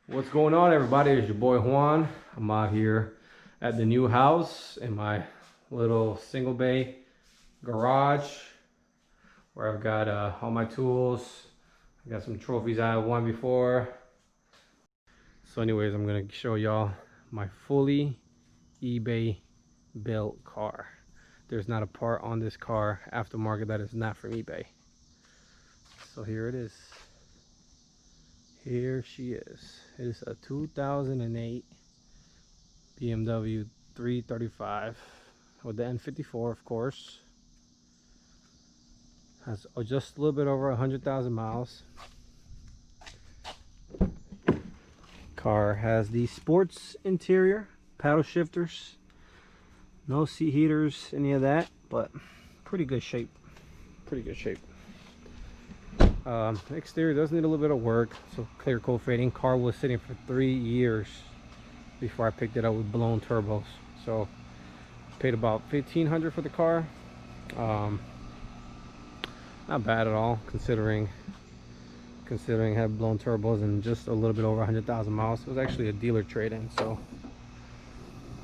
What's going on, everybody? It's your boy Juan. I'm out here at the new house in my little single bay garage where I've got all my tools. I got some trophies I won before. So anyways, I'm gonna show y'all my fully eBay built car. There's not a part on this car aftermarket that is not from eBay. So here it is. Here she is. It is a 2008 BMW 335 with the n54, of course. Has just a little bit over 100,000 miles. Car has the sports interior, paddle shifters, no seat heaters, any of that, but pretty good shape. Pretty good shape. Exterior does need a little bit of work, so clear coat fading. Car was sitting for 3 years before I picked it up with blown turbos. So paid about $1,500 for the car. Not bad at all, considering I have blown turbos and just a little bit over 100,000 miles. It was actually a dealer trade-in. So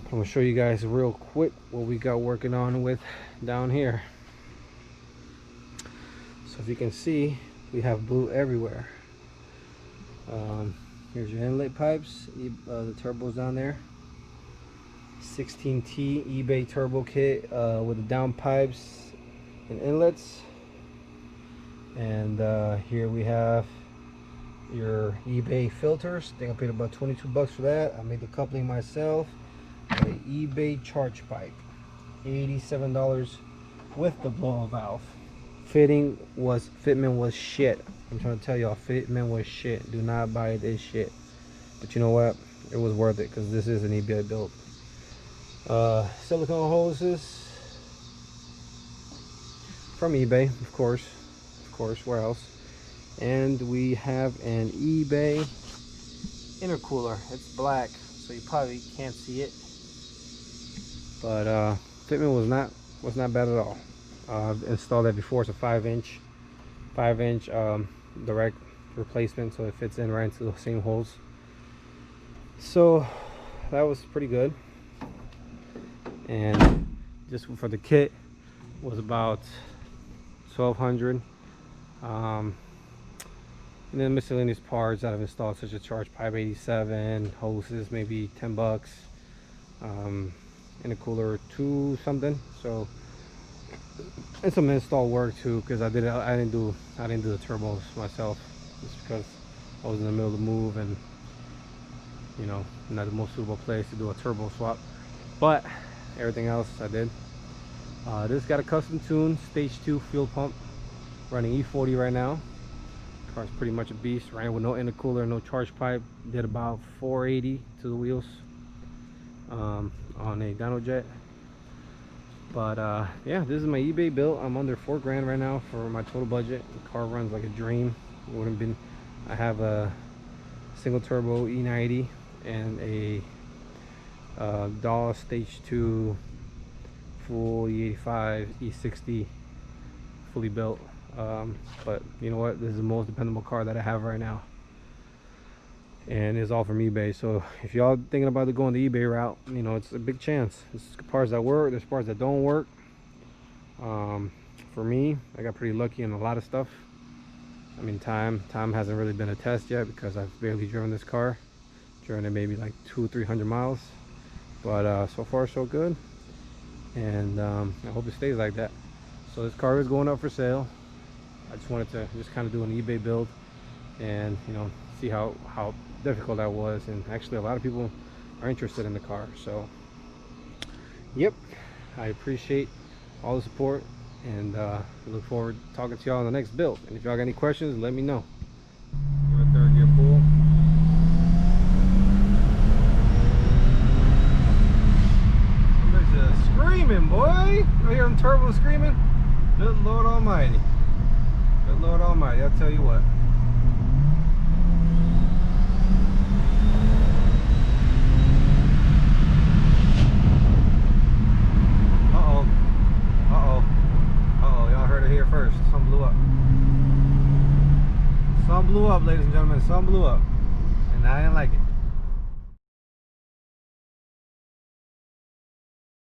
I'm gonna show you guys real quick what we got working on with down here. So if you can see, we have blue everywhere. Here's your inlet pipes, the turbos down there. 16T eBay turbo kit with the down pipes and inlets. And here we have your eBay filters. I think I paid about 22 bucks for that. I made the coupling myself. The eBay charge pipe, $87 with the blow valve. Fitment was shit. I'm trying to tell y'all, fitment was shit. Do not buy this shit. But you know what? It was worth it because this is an eBay build. Silicone hoses from eBay, of course, where else? And we have an eBay intercooler. It's black, so you probably can't see it, but fitment was not bad at all. I've installed that before. It's a 5-inch direct replacement, so it fits in right into the same holes. So that was pretty good. And just for the kit was about $1,200. And then miscellaneous parts that I've installed, such as charge pipe 87, hoses maybe 10 bucks, intercooler 2 something. So, and some install work too, because I didn't do the turbos myself, just because I was in the middle of the move and, you know, not the most suitable place to do a turbo swap. But everything else I did. This got a custom tune, stage 2 fuel pump, running E40 right now. Car's pretty much a beast. Ran with no intercooler, no charge pipe. Did about 480 to the wheels on a dyno jet. But yeah, this is my eBay build. I'm under $4 grand right now for my total budget. The car runs like a dream. It wouldn't been. I have a single turbo E90 and a DAW stage 2 full E85 E60 fully built. But you know what, this is the most dependable car that I have right now, and it's all from eBay. So if y'all thinking about going the eBay route, you know, it's a big chance. There's parts that work, there's parts that don't work. For me, I got pretty lucky in a lot of stuff. I mean, time hasn't really been a test yet because I've barely driven this car. Driven it maybe like 200-300 miles, but so far so good. And I hope it stays like that. So this car is going up for sale. I just wanted to kind of do an eBay build and, you know, see how difficult that was. And actually a lot of people are interested in the car. So yep, I appreciate all the support, and look forward to talking to y'all on the next build. And if y'all got any questions, let me know. Give a third gear pull. Somebody's screaming, boy. I hear them turbos screaming. Good Lord Almighty. Good Lord Almighty, I'll tell you what. Uh-oh, y'all heard it here first. Something blew up. Some blew up, ladies and gentlemen, some blew up. And and I didn't like it.